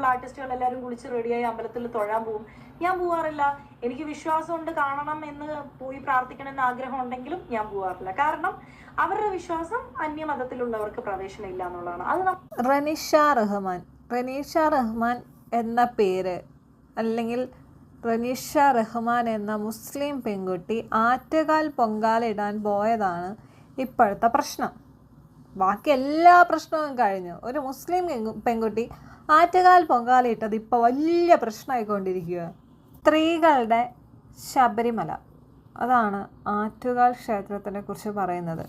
ബാക്കിയുള്ള ആർട്ടിസ്റ്റുകൾ എല്ലാവരും കുളിച്ച് റെഡിയായി അമ്പലത്തിൽ തൊഴാൻ പോകും. ഞാൻ പോവാറില്ല. എനിക്ക് വിശ്വാസമുണ്ട്, കാണണം എന്ന് പോയി പ്രാർത്ഥിക്കണം എന്ന് ആഗ്രഹം ഉണ്ടെങ്കിലും ഞാൻ പോവാറില്ല. കാരണം അവരുടെ വിശ്വാസം അന്യമതത്തിലുള്ളവർക്ക് പ്രവേശനം ഇല്ല എന്നുള്ളതാണ്. അത് റനീഷ റഹ്മാൻ എന്ന പേര് അല്ലെങ്കിൽ റനീഷ റഹ്മാൻ എന്ന മുസ്ലിം പെൺകുട്ടി ആറ്റുകാൽ പൊങ്കാല ഇടാൻ പോയതാണ് ഇപ്പോഴത്തെ പ്രശ്നം. ബാക്കി എല്ലാ പ്രശ്നവും കഴിഞ്ഞു. ഒരു മുസ്ലിം പെൺകുട്ടി ആറ്റുകാൽ പൊങ്കാല ഇട്ടത് ഇപ്പോൾ വലിയ പ്രശ്നമായിക്കൊണ്ടിരിക്കുക. സ്ത്രീകളുടെ ശബരിമല, അതാണ് ആറ്റുകാൽ ക്ഷേത്രത്തിനെ കുറിച്ച് പറയുന്നത്.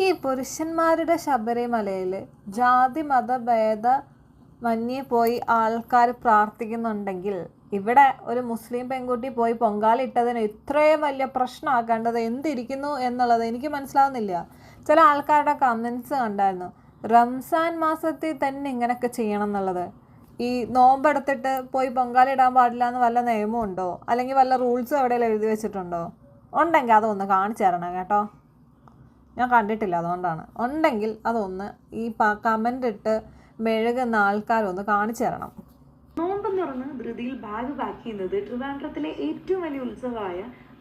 ഈ പുരുഷന്മാരുടെ ശബരിമലയിൽ ജാതി മതഭേദമന്യേ പോയി ആൾക്കാർ പ്രാർത്ഥിക്കുന്നുണ്ടെങ്കിൽ ഇവിടെ ഒരു മുസ്ലിം പെൺകുട്ടി പോയി പൊങ്കാല ഇട്ടതിന് ഇത്രയും വലിയ പ്രശ്നമാക്കേണ്ടത് എന്തിരിക്കുന്നു എന്നുള്ളത് എനിക്ക് മനസ്സിലാവുന്നില്ല. ചില ആൾക്കാരുടെ കമൻസ് കണ്ടായിരുന്നു, റംസാൻ മാസത്തിൽ തന്നെ ഇങ്ങനെയൊക്കെ ചെയ്യണം എന്നുള്ളത്. ഈ നോമ്പെടുത്തിട്ട് പോയി പൊങ്കാല ഇടാൻ പാടില്ല എന്ന് വല്ല നിയമമുണ്ടോ, അല്ലെങ്കിൽ വല്ല റൂൾസും എവിടെയെങ്കിലും എഴുതി വെച്ചിട്ടുണ്ടോ? ഉണ്ടെങ്കിൽ അതൊന്ന് കാണിച്ചു തരണം കേട്ടോ. ഞാൻ കണ്ടിട്ടില്ല, അതുകൊണ്ടാണ്. ഉണ്ടെങ്കിൽ അതൊന്ന് ഈ കമൻ്റ് ഇട്ട് മെഴുകുന്ന ആൾക്കാരൊന്ന് കാണിച്ചു തരണം. നോമ്പെന്ന് പറഞ്ഞ് ധൃതിയിൽ ബാഗ് പാക്ക് ചെയ്യുന്നത് ട്രിവാൻഡ്രത്തിലെ ഏറ്റവും വലിയ ഉത്സവമായ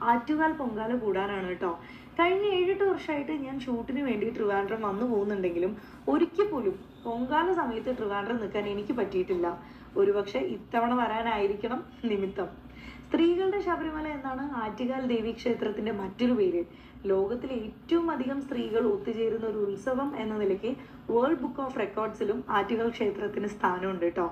ആറ്റുകാൽ പൊങ്കാല കൂടാനാണ് കേട്ടോ. കഴിഞ്ഞ 7-8 വർഷമായിട്ട് ഞാൻ ഷൂട്ടിന് വേണ്ടി ട്രിവാൻഡ്രം വന്നു പോകുന്നുണ്ടെങ്കിലും ഒരിക്കൽ പോലും പൊങ്കാല സമയത്ത് ട്രിവാൻഡ്രം നിൽക്കാൻ എനിക്ക് പറ്റിയിട്ടില്ല. ഒരുപക്ഷെ ഇത്തവണ വരാനായിരിക്കണം നിമിത്തം. സ്ത്രീകളുടെ ശബരിമല എന്നാണ് ആറ്റുകാൽ ദേവി ക്ഷേത്രത്തിന്റെ മറ്റൊരു പേര്. ലോകത്തിലെ ഏറ്റവും അധികം സ്ത്രീകൾ ഒത്തുചേരുന്ന ഒരു ഉത്സവം എന്ന നിലയ്ക്ക് വേൾഡ് ബുക്ക് ഓഫ് റെക്കോർഡ്സിലും ആറ്റുകാൽ ക്ഷേത്രത്തിന് സ്ഥാനമുണ്ട് കേട്ടോ.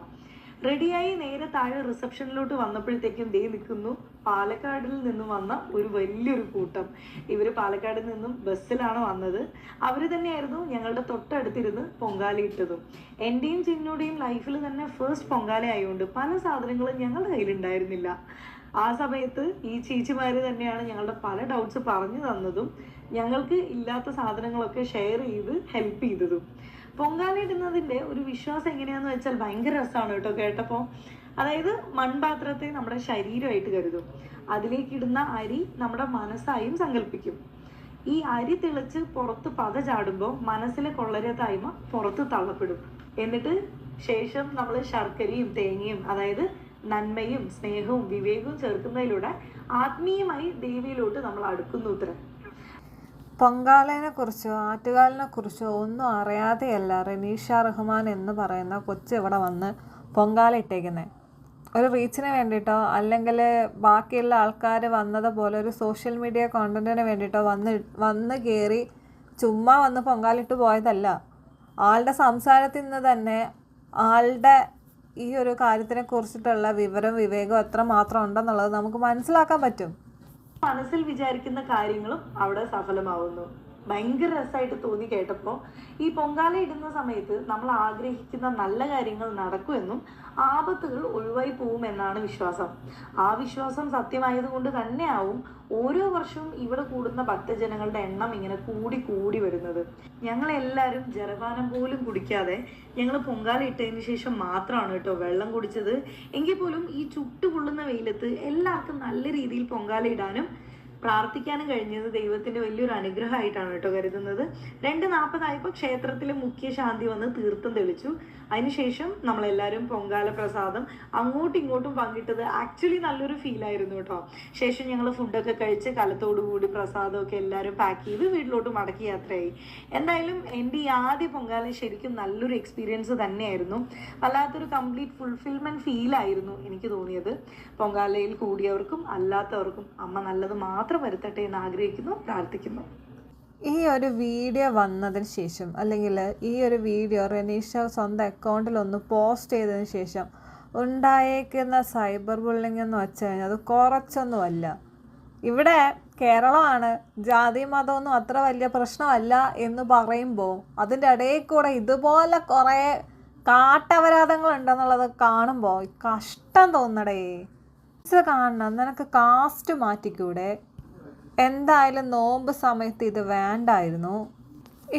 റെഡിയായി നേരെ താഴെ റിസപ്ഷനിലോട്ട് വന്നപ്പോഴത്തേക്കും ദേ നിൽക്കുന്നു പാലക്കാടിൽ നിന്നും വന്ന ഒരു വലിയൊരു കൂട്ടം. ഇവർ പാലക്കാടിൽ നിന്നും ബസ്സിലാണ് വന്നത്. അവർ തന്നെയായിരുന്നു ഞങ്ങളുടെ തൊട്ടടുത്തിരുന്ന് പൊങ്കാലയിട്ടതും. എൻ്റെയും ചിന്നുടെയും ലൈഫിൽ തന്നെ ഫസ്റ്റ് പൊങ്കാല ആയതുകൊണ്ട് പല സാധനങ്ങളും ഞങ്ങളുടെ കയ്യിലുണ്ടായിരുന്നില്ല. ആ സമയത്ത് ഈ ചേച്ചിമാർ തന്നെയാണ് ഞങ്ങളുടെ പല ഡൗട്ട്സ് പറഞ്ഞു തന്നതും ഞങ്ങൾക്ക് ഇല്ലാത്ത സാധനങ്ങളൊക്കെ ഷെയർ ചെയ്ത് ഹെൽപ്പ് ചെയ്തതും. പൊങ്കാല ഇടുന്നതിൻ്റെ ഒരു വിശ്വാസം എങ്ങനെയാന്ന് വെച്ചാൽ ഭയങ്കര രസമാണ് കേട്ടോ കേട്ടപ്പോൾ. അതായത് മൺപാത്രത്തെ നമ്മുടെ ശരീരമായിട്ട് കരുതും. അതിലേക്കിടുന്ന അരി നമ്മുടെ മനസ്സായും സങ്കല്പിക്കും. ഈ അരി തിളച്ച് പുറത്ത് പത ചാടുമ്പോൾ മനസ്സിലെ കൊള്ളരത്തായ്മ പുറത്ത് തള്ളപ്പെടും. എന്നിട്ട് ശേഷം നമ്മൾ ശർക്കരയും തേങ്ങയും, അതായത് നന്മയും സ്നേഹവും വിവേകവും ചേർക്കുന്നതിലൂടെ ആത്മീയമായി ദേവിയിലോട്ട് നമ്മൾ അടുക്കുന്നു. ഉത്തരം പൊങ്കാലയെ കുറിച്ചോ ആറ്റുകാലിനെ കുറിച്ചോ ഒന്നും അറിയാതെയല്ല റനീഷ റഹ്മാൻ എന്ന് പറയുന്ന കൊച്ച് ഇവിടെ വന്ന് പൊങ്കാല ഇട്ടേക്കുന്നത്. ഒരു റീച്ചിന് വേണ്ടിയിട്ടോ അല്ലെങ്കിൽ ബാക്കിയുള്ള ആൾക്കാർ വന്നതുപോലെ ഒരു സോഷ്യൽ മീഡിയ കോണ്ടന്റിന് വേണ്ടിയിട്ടോ വന്ന് കയറി ചുമ്മാ വന്ന് പൊങ്കാലിട്ട് പോയതല്ല. ആളുടെ സംസാരത്തിൽ നിന്ന് തന്നെ ആളുടെ ഈ ഒരു കാര്യത്തിനെ കുറിച്ചിട്ടുള്ള വിവേകവും എത്ര മാത്രം ഉണ്ടെന്നുള്ളത് നമുക്ക് മനസ്സിലാക്കാൻ പറ്റും. മനസ്സിൽ വിചാരിക്കുന്ന കാര്യങ്ങളും അവിടെ സഫലമാവുന്നു. ഭയങ്കര രസമായിട്ട് തോന്നി കേട്ടപ്പോൾ. ഈ പൊങ്കാല ഇടുന്ന സമയത്ത് നമ്മൾ ആഗ്രഹിക്കുന്ന നല്ല കാര്യങ്ങൾ നടക്കുമെന്നും ആപത്തുകൾ ഒഴിവായി പോവുമെന്നാണ് വിശ്വാസം. ആ വിശ്വാസം സത്യമായതുകൊണ്ട് തന്നെയാവും ഓരോ വർഷവും ഇവിടെ കൂടുന്ന ഭക്തജനങ്ങളുടെ എണ്ണം ഇങ്ങനെ കൂടി കൂടി വരുന്നത്. ഞങ്ങളെല്ലാവരും ജലപാനം പോലും കുടിക്കാതെ ഞങ്ങൾ പൊങ്കാല ഇട്ടതിന് ശേഷം മാത്രമാണ് കേട്ടോ വെള്ളം കുടിച്ചത്. എങ്കിൽ പോലും ഈ ചുട്ടുപൊള്ളുന്ന വെയിലത്ത് എല്ലാവർക്കും നല്ല രീതിയിൽ പൊങ്കാല ഇടാനും പ്രാർത്ഥിക്കാനും കഴിഞ്ഞത് ദൈവത്തിന്റെ വലിയൊരു അനുഗ്രഹമായിട്ടാണ് കേട്ടോ കരുതുന്നത്. 2:40 ക്ഷേത്രത്തിലെ മുഖ്യ ശാന്തി വന്ന് തീർത്ഥം തെളിച്ചു. അതിനുശേഷം നമ്മളെല്ലാവരും പൊങ്കാല പ്രസാദം അങ്ങോട്ടും ഇങ്ങോട്ടും പങ്കിട്ടത് ആക്ച്വലി നല്ലൊരു ഫീലായിരുന്നു കേട്ടോ. ശേഷം ഞങ്ങൾ ഫുഡൊക്കെ കഴിച്ച് കലത്തോടുകൂടി പ്രസാദമൊക്കെ എല്ലാവരും പാക്ക് ചെയ്ത് വീട്ടിലോട്ട് മടക്കി യാത്രയായി. എന്തായാലും എൻ്റെ ഈ ആദ്യ പൊങ്കാല ശരിക്കും നല്ലൊരു എക്സ്പീരിയൻസ് തന്നെയായിരുന്നു. വല്ലാത്തൊരു കംപ്ലീറ്റ് ഫുൾഫിൽമെൻറ്റ് ഫീലായിരുന്നു എനിക്ക് തോന്നിയത്. പൊങ്കാലയിൽ കൂടിയവർക്കും അല്ലാത്തവർക്കും അമ്മ നല്ലത് മാത്രം വരുത്തട്ടെ എന്ന് ആഗ്രഹിക്കുന്നു, പ്രാർത്ഥിക്കുന്നു. ഈ ഒരു വീഡിയോ വന്നതിന് ശേഷം അല്ലെങ്കിൽ ഈ ഒരു വീഡിയോ റനീഷ സ്വന്തം അക്കൗണ്ടിൽ ഒന്ന് പോസ്റ്റ് ചെയ്തതിന് ശേഷം ഉണ്ടായേക്കുന്ന സൈബർ ബുള്ളിങ് എന്ന് വെച്ച് കഴിഞ്ഞാൽ അത് കുറച്ചൊന്നുമല്ല. ഇവിടെ കേരളമാണ്, ജാതി മതമൊന്നും അത്ര വലിയ പ്രശ്നമല്ല എന്ന് പറയുമ്പോൾ അതിൻ്റെ ഇടയിൽ കൂടെ ഇതുപോലെ കുറേ കാട്ടപരാധങ്ങൾ ഉണ്ടെന്നുള്ളത് കാണുമ്പോൾ കഷ്ടം തോന്നടേ. ഇത് കാണണം, നിനക്ക് കാസ്റ്റ് മാറ്റിക്കൂടെ? എന്തായാലും നോമ്പ് സമയത്ത് ഇത് വേണ്ടായിരുന്നു.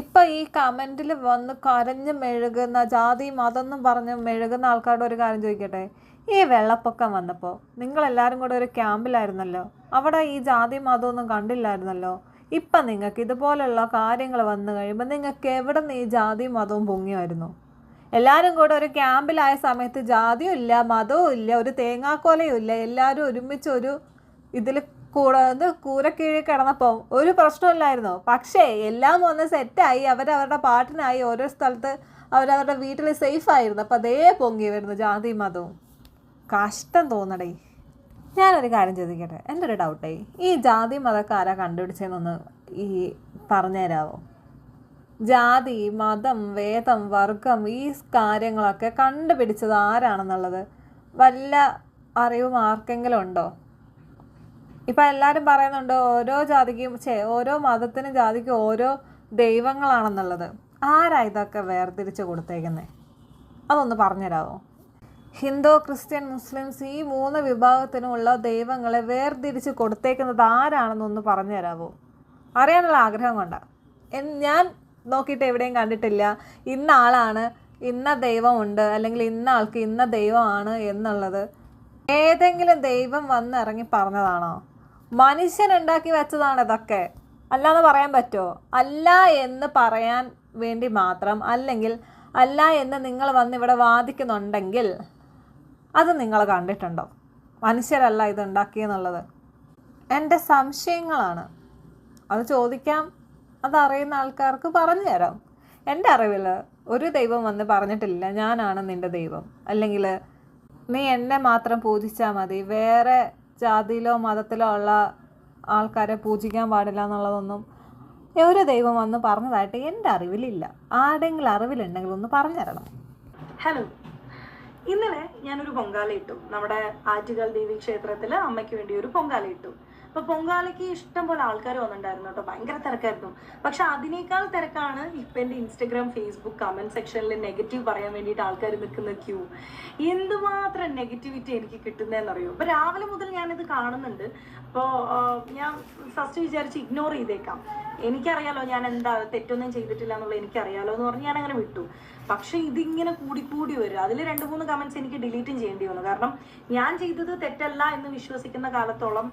ഇപ്പം ഈ കമൻറ്റിൽ വന്ന് കരഞ്ഞ് മെഴുകുന്ന ജാതി മതം എന്നും പറഞ്ഞ് മെഴുകുന്ന ആൾക്കാരുടെ ഒരു കാര്യം ചോദിക്കട്ടെ. ഈ വെള്ളപ്പൊക്കം വന്നപ്പോൾ നിങ്ങളെല്ലാവരും കൂടെ ഒരു ക്യാമ്പിലായിരുന്നല്ലോ, അവിടെ ഈ ജാതി മതമൊന്നും കണ്ടില്ലായിരുന്നല്ലോ. ഇപ്പം നിങ്ങൾക്ക് ഇതുപോലുള്ള കാര്യങ്ങൾ വന്നു കഴിയുമ്പോൾ നിങ്ങൾക്ക് എവിടെ നിന്ന് ഈ ജാതി മതവും പൊങ്ങിയായിരുന്നു? എല്ലാവരും കൂടെ ഒരു ക്യാമ്പിലായ സമയത്ത് ജാതിയും ഇല്ല, മതവും ഇല്ല, ഒരു തേങ്ങാക്കോലയും ഇല്ല. എല്ലാവരും ഒരുമിച്ച് ഒരു ഇതിൽ കൂരക്കീഴിൽ കിടന്നപ്പോൾ ഒരു പ്രശ്നമില്ലായിരുന്നു. പക്ഷേ എല്ലാം ഒന്ന് സെറ്റായി, അവരവരുടെ പാട്ടിനായി ഓരോ സ്ഥലത്ത് അവരവരുടെ വീട്ടിൽ സേഫായിരുന്നു. അപ്പോൾ അതേ പൊങ്ങി വരുന്നു ജാതി മതവും. കഷ്ടം തോന്നടേ. ഞാനൊരു കാര്യം ചോദിക്കട്ടെ, എൻ്റെ ഒരു ഡൗട്ടേ, ഈ ജാതി മതക്കാരാ കണ്ടുപിടിച്ചതെന്നൊന്ന് ഈ പറഞ്ഞുതരാമോ? ജാതി, മതം, വേദം, വർഗം, ഈ കാര്യങ്ങളൊക്കെ കണ്ടുപിടിച്ചത് ആരാണെന്നുള്ളത് വല്ല അറിവും ആർക്കെങ്കിലും ഉണ്ടോ? ഇപ്പം എല്ലാവരും പറയുന്നുണ്ട് ഓരോ ജാതിക്കും ഓരോ മതത്തിനും ജാതിക്കും ഓരോ ദൈവങ്ങളാണെന്നുള്ളത്. ആരാ ഇതൊക്കെ വേർതിരിച്ച് കൊടുത്തേക്കുന്നത്? അതൊന്ന് പറഞ്ഞുതരാമോ? ഹിന്ദു, ക്രിസ്ത്യൻ, മുസ്ലിംസ് ഈ 3 വിഭാഗത്തിനുമുള്ള ദൈവങ്ങളെ വേർതിരിച്ച് കൊടുത്തേക്കുന്നത് ആരാണെന്നൊന്ന് പറഞ്ഞു തരാമോ? അറിയാനുള്ള ആഗ്രഹം കൊണ്ടാണ്. ഞാൻ നോക്കിയിട്ട് എവിടെയും കണ്ടിട്ടില്ല ഇന്ന ആളാണ്, ഇന്ന ദൈവമുണ്ട്, അല്ലെങ്കിൽ ഇന്ന ആൾക്ക് ഇന്ന ദൈവമാണ് എന്നുള്ളത്. ഏതെങ്കിലും ദൈവം വന്നിറങ്ങി പറഞ്ഞതാണോ? മനുഷ്യനുണ്ടാക്കി വെച്ചതാണ് ഇതൊക്കെ. അല്ലാന്ന് പറയാൻ പറ്റുമോ? അല്ല എന്ന് പറയാൻ വേണ്ടി മാത്രം, അല്ലെങ്കിൽ അല്ല എന്ന് നിങ്ങൾ വന്ന് ഇവിടെ വാദിക്കുന്നുണ്ടെങ്കിൽ അത് നിങ്ങൾ കണ്ടിട്ടുണ്ടോ? മനുഷ്യരല്ല ഇത് ഉണ്ടാക്കിയെന്നുള്ളത്. എൻ്റെ സംശയങ്ങളാണ്, അത് ചോദിക്കാം. അതറിയുന്ന ആൾക്കാർക്ക് പറഞ്ഞു തരാം. എൻ്റെ അറിവിൽ ഒരു ദൈവം വന്ന് പറഞ്ഞിട്ടില്ല ഞാനാണ് നിൻ്റെ ദൈവം, അല്ലെങ്കിൽ നീ എന്നെ മാത്രം പൂജിച്ചാൽ മതി, വേറെ ജാതിയിലോ മതത്തിലോ ഉള്ള ആൾക്കാരെ പൂജിക്കാൻ പാടില്ല എന്നുള്ളതൊന്നും ഒരു ദൈവം വന്ന് പറഞ്ഞതായിട്ട് എൻ്റെ അറിവിലില്ല. ആരുടെങ്കിലും അറിവിലുണ്ടെങ്കിൽ ഒന്ന് പറഞ്ഞു തരണം. ഹലോ, ഇന്നലെ ഞാനൊരു പൊങ്കാല ഇട്ടു. നമ്മുടെ ആറ്റുകാൽ ദേവി ക്ഷേത്രത്തിൽ അമ്മയ്ക്ക് വേണ്ടി ഒരു പൊങ്കാല ഇട്ടു. അപ്പൊ പൊങ്കാലയ്ക്ക് ഇഷ്ടം പോലെ ആൾക്കാർ വന്നിട്ടുണ്ടായിരുന്നു കേട്ടോ. ഭയങ്കര തിരക്കായിരുന്നു. പക്ഷെ അതിനേക്കാൾ തിരക്കാണ് ഇപ്പൊ എൻ്റെ ഇൻസ്റ്റഗ്രാം, ഫേസ്ബുക്ക് കമന്റ് സെക്ഷനിൽ നെഗറ്റീവ് പറയാൻ വേണ്ടിയിട്ട് ആൾക്കാർ നിൽക്കുന്ന ക്യൂ. എന്തുമാത്രം നെഗറ്റിവിറ്റി എനിക്ക് കിട്ടുന്നതെന്നറിയോ? അപ്പൊ രാവിലെ മുതൽ ഞാനിത് കാണുന്നുണ്ട്. അപ്പോൾ ഞാൻ ഫസ്റ്റ് വിചാരിച്ച് ഇഗ്നോർ ചെയ്തേക്കാം, എനിക്കറിയാലോ ഞാൻ എന്താ തെറ്റൊന്നും ചെയ്തിട്ടില്ല എന്നുള്ളത് എനിക്കറിയാലോ എന്ന് പറഞ്ഞ് ഞാൻ അങ്ങനെ വിട്ടു. പക്ഷെ ഇതിങ്ങനെ കൂടിക്കൂടി വരും. അതിൽ 2-3 കമന്റ്സ് എനിക്ക് ഡിലീറ്റും ചെയ്യേണ്ടി വന്നു. കാരണം ഞാൻ ചെയ്തത് തെറ്റല്ല എന്ന് വിശ്വസിക്കുന്ന കാലത്തോളം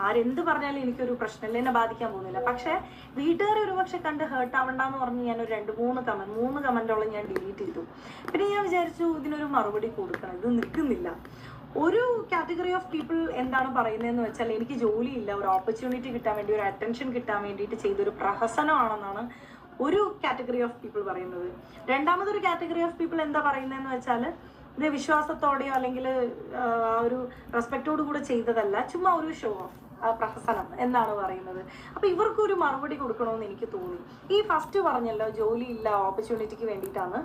ആരെന്ത് പറഞ്ഞാലും എനിക്കൊരു പ്രശ്നമില്ല, എന്നെ ബാധിക്കാൻ പോകുന്നില്ല. പക്ഷെ വീട്ടുകാർ ഒരുപക്ഷെ കണ്ട് ഹേർട്ട് ആവണ്ടെന്ന് പറഞ്ഞ് ഞാനൊരു 3 കമന്റോളം ഞാൻ ഡിലീറ്റ് ചെയ്തു. പിന്നെ ഞാൻ വിചാരിച്ചു ഇതിനൊരു മറുപടി കൊടുക്കണം, ഇത് നിൽക്കുന്നില്ല. ഒരു കാറ്റഗറി ഓഫ് പീപ്പിൾ എന്താണ് പറയുന്നതെന്ന് വെച്ചാൽ എനിക്ക് ജോലിയില്ല, ഒരു ഓപ്പർച്യൂണിറ്റി കിട്ടാൻ വേണ്ടി, ഒരു അറ്റൻഷൻ കിട്ടാൻ വേണ്ടിയിട്ട് ചെയ്തൊരു പ്രഹസനമാണെന്നാണ് ഒരു കാറ്റഗറി ഓഫ് പീപ്പിൾ പറയുന്നത്. രണ്ടാമതൊരു കാറ്റഗറി ഓഫ് പീപ്പിൾ എന്താ പറയുന്നതെന്ന് വെച്ചാൽ ഇത് വിശ്വാസത്തോടെയോ അല്ലെങ്കിൽ ഒരു റെസ്പെക്റ്റോടു കൂടെ ചെയ്തതല്ല, ചുമ്മാ ഒരു ഷോ ഓഫ് പ്രഹസനം എന്നാണ് പറയുന്നത്. അപ്പൊ ഇവർക്കൊരു മറുപടി കൊടുക്കണമെന്ന് എനിക്ക് തോന്നി. ഈ ഫസ്റ്റ് പറഞ്ഞല്ലോ ജോലിയില്ല, ഓപ്പർച്യൂണിറ്റിക്ക് വേണ്ടിയിട്ടാണ്.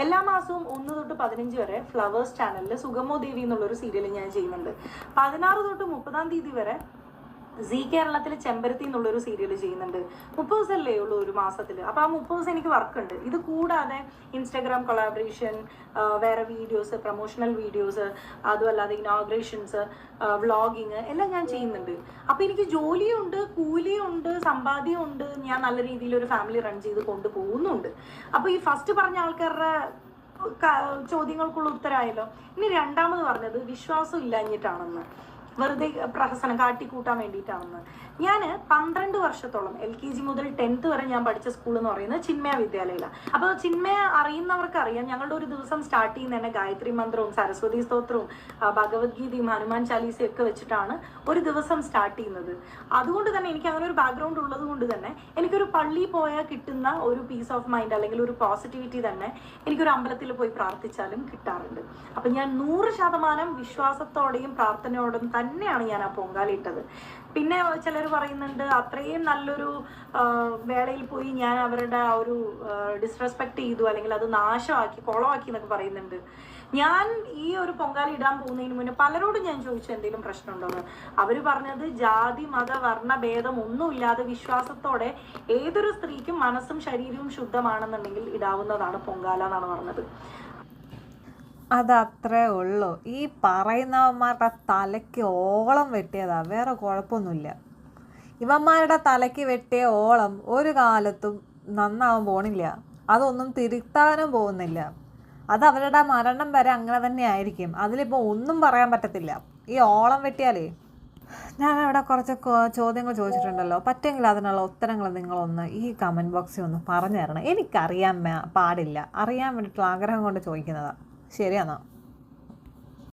എല്ലാ മാസവും 1 തൊട്ട് 15 വരെ ഫ്ലവേഴ്സ് ചാനലിൽ സുഗമോ ദേവി എന്നുള്ളൊരു സീരിയൽ ഞാൻ ചെയ്യുന്നുണ്ട്. 16 തൊട്ട് 30-ാം തീയതി വരെ സീ കേരളത്തിൽ ചെമ്പരത്തി എന്നുള്ളൊരു സീരിയൽ ചെയ്യുന്നുണ്ട്. 30 ദിവസമല്ലേ ഉള്ളൂ ഒരു മാസത്തിൽ. അപ്പോൾ ആ 30 ദിവസം എനിക്ക് വർക്ക് ഉണ്ട്. ഇത് കൂടാതെ ഇൻസ്റ്റാഗ്രാം കൊളാബറേഷൻ, വേറെ വീഡിയോസ്, പ്രൊമോഷണൽ വീഡിയോസ്, അതുമല്ലാതെ ഇനോഗ്രേഷൻസ്, വ്ളോഗിങ് എല്ലാം ഞാൻ ചെയ്യുന്നുണ്ട്. അപ്പോൾ എനിക്ക് ജോലിയുണ്ട്, കൂലിയുണ്ട്, സമ്പാദ്യമുണ്ട്, ഞാൻ നല്ല രീതിയിൽ ഒരു ഫാമിലി റൺ ചെയ്ത് കൊണ്ടുപോകുന്നുണ്ട്. അപ്പോൾ ഈ ഫസ്റ്റ് പറഞ്ഞ ആൾക്കാരുടെ ചോദ്യങ്ങൾക്കുള്ള ഉത്തരമായല്ലോ. ഇനി രണ്ടാമത് പറഞ്ഞത് വിശ്വാസം ഇല്ലാഞ്ഞിട്ടാണെന്ന്, വെറുതെ പ്രഹസനം കാട്ടിക്കൂട്ടാൻ വേണ്ടിയിട്ടാണെന്ന്. ഞാൻ 12 വർഷത്തോളം LKG മുതൽ 10th വരെ ഞാൻ പഠിച്ച സ്കൂൾ എന്ന് പറയുന്നത് ചിന്മയ വിദ്യാലയയിലാണ്. അപ്പോൾ ചിന്മയ അറിയുന്നവർക്ക് അറിയാം, ഞങ്ങളുടെ ഒരു ദിവസം സ്റ്റാർട്ട് ചെയ്യുന്ന തന്നെ ഗായത്രി മന്ത്രവും സരസ്വതി സ്തോത്രവും ഭഗവത്ഗീതയും ഹനുമാൻ ചാലീസയും ഒക്കെ വെച്ചിട്ടാണ് ഒരു ദിവസം സ്റ്റാർട്ട് ചെയ്യുന്നത്. അതുകൊണ്ട് തന്നെ എനിക്ക് അങ്ങനെ ഒരു ബാക്ക്ഗ്രൗണ്ട് ഉള്ളത് കൊണ്ട് തന്നെ എനിക്കൊരു പള്ളി പോയാൽ കിട്ടുന്ന ഒരു പീസ് ഓഫ് മൈൻഡ് അല്ലെങ്കിൽ ഒരു പോസിറ്റിവിറ്റി തന്നെ എനിക്കൊരു അമ്പലത്തിൽ പോയി പ്രാർത്ഥിച്ചാലും കിട്ടാറുണ്ട്. അപ്പം ഞാൻ 100% വിശ്വാസത്തോടെയും പ്രാർത്ഥനയോടും തന്നെയാണ് ഞാൻ ആ പൊങ്കാല ഇട്ടത്. പിന്നെ ചിലർ പറയുന്നുണ്ട് അത്രയും നല്ലൊരു വേളയിൽ പോയി ഞാൻ അവരുടെ ആ ഒരു ഡിസ്റെസ്പെക്ട് ചെയ്തു, അല്ലെങ്കിൽ അത് നാശമാക്കി കുളമാക്കി എന്നൊക്കെ പറയുന്നുണ്ട്. ഞാൻ ഈ ഒരു പൊങ്കാല ഇടാൻ പോകുന്നതിന് മുന്നേ പലരോടും ഞാൻ ചോദിച്ചു എന്തെങ്കിലും പ്രശ്നമുണ്ടോന്ന്. അവർ പറഞ്ഞത് ജാതി മത വർണ്ണ ഭേദം ഒന്നുമില്ലാതെ വിശ്വാസത്തോടെ ഏതൊരു സ്ത്രീക്കും മനസ്സും ശരീരവും ശുദ്ധമാണെന്നുണ്ടെങ്കിൽ ഇടാവുന്നതാണ് പൊങ്കാല എന്നാണ് പറഞ്ഞത്. അതത്രേ ഉള്ളൂ. ഈ പറയുന്നവന്മാരുടെ തലയ്ക്ക് ഓളം വെട്ടിയതാ, വേറെ കുഴപ്പമൊന്നുമില്ല. ഇവന്മാരുടെ തലയ്ക്ക് വെട്ടിയ ഓളം ഒരു കാലത്തും നന്നാവാൻ പോണില്ല, അതൊന്നും തിരുത്താനും പോകുന്നില്ല. അത് അവരുടെ മരണം വരെ അങ്ങനെ തന്നെ ആയിരിക്കും. അതിലിപ്പോൾ ഒന്നും പറയാൻ പറ്റത്തില്ല. ഈ ഓളം വെട്ടിയാലേ ഞാനവിടെ കുറച്ച് ചോദ്യങ്ങൾ ചോദിച്ചിട്ടുണ്ടല്ലോ. പറ്റുമെങ്കിൽ അതിനുള്ള ഉത്തരങ്ങൾ നിങ്ങളൊന്ന് ഈ കമൻറ്റ് ബോക്സിൽ ഒന്ന് പറഞ്ഞു തരണം. എനിക്കറിയാൻ പാടില്ല, അറിയാൻ വേണ്ടിയിട്ടുള്ള ആഗ്രഹം കൊണ്ട് ചോദിക്കുന്നതാണ്. ശരിയാണോ?